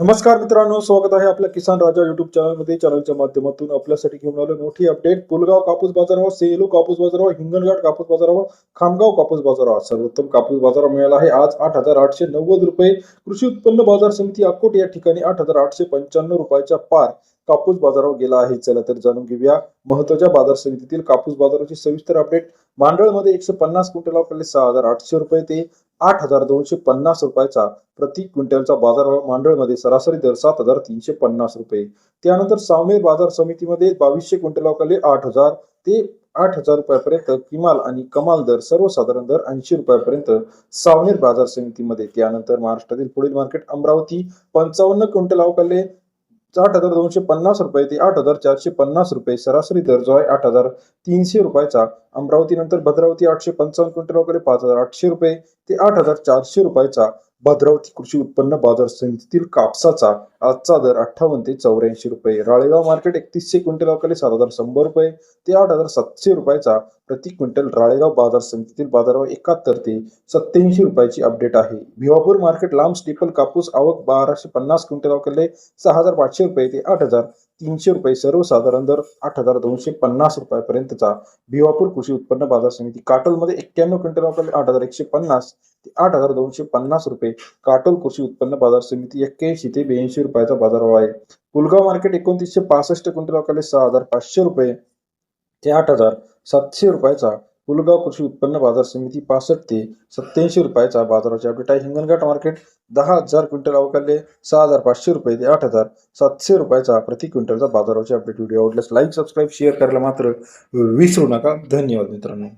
नमस्कार मित्रांनो, स्वागत आहे आपल्या किसान राजा युट्यूब चॅनलमध्ये. चॅनलच्या माध्यमातून आपल्यासाठी घेऊन आलो मोठी अपडेट. पुलगाव कापूस बाजारावर, सेलू कापूस बाजारावर, हिंगणघाट कापूस बाजारावर, खामगाव कापूस बाजारावर सर्वोत्तम कापूस बाजार मिळाला आहे. आज 8,890 रुपये. कृषी उत्पन्न बाजार समिती अकोट या ठिकाणी 8,895 रुपयाच्या पार कापूस बाजारावर गेला आहे. चला तर जाणून घेऊया महत्वाच्या बाजार समितीतील कापूस बाजाराची सविस्तर अपडेट. मांडळमध्ये 150 क्विंटल आपल्याला 6,800 रुपये ते 8,250 रुपयाचा प्रति क्विंटलचा बाजारभाव. मांडळमध्ये सरासरी दर 7,350 रुपये. त्यानंतर सावनेर बाजार समितीमध्ये 2200 क्विंटल अवकाले 8,000 ते 8,000 रुपयापर्यंत किमाल आणि कमाल दर सर्वसाधारण दर 80 रुपयापर्यंत सावनेर बाजार समितीमध्ये. त्यानंतर महाराष्ट्रातील पुढील मार्केट अमरावती 55 क्विंटल अवकाले 8,250 रुपये ते 8,450 रुपये. सरासरी दर जो आहे 8,300 रुपयाचा. अमरावती नंतर भद्रावती 855 क्विंटल अवकाले 5,800 रुपये ते 8,400 रुपयाचा. भद्रावती कृषी उत्पन्न बाजार समितीतील कापसाचा आजचा दर 58 ते 84 रुपये. राळेगाव मार्केट 3100 क्विंटल अवकाले 7,100 रुपये ते 8,700 रुपयाचा प्रति क्विंटल. राळेगाव बाजार समितीतील बाजारभाव 71 ते 87 रुपयाची अपडेट आहे. भिवापूर मार्केट लांब स्टेपल कापूस आवक 1250 क्विंटल अवकाले 6,500 रुपये ते 8,300 रुपये. सर्वसाधारण दर 8,250 रुपयापर्यंतचा. भिवापूर कृषी उत्पन्न बाजार समिती. काटोलमध्ये 91 क्विंटल अवकाले 8,150 ते 8,250 रुपये. काटोल कृषी उत्पन्न बाजार समिती 81 ते 82 रुपयाचा बाजारभाव आहे. पुलगाव मार्केट 2965 क्विंटल अवकाले 6,500 रुपये ते 8,700 रुपयाचा. पुलगाव कृषी उत्पन्न बाजार समिती 65 ते 87 रुपयाचा बाजाराची अपडेट आहे. हिंगणघाट मार्केट 10,000 क्विंटल अवकाले 6,500 रुपये ते 8,700 रुपयाचा प्रति क्विंटलचा बाजाराची अपडेट. व्हिडिओ आवडल्यास लाईक, सबस्क्राईब, शेअर करायला मात्र विसरू नका. धन्यवाद मित्रांनो.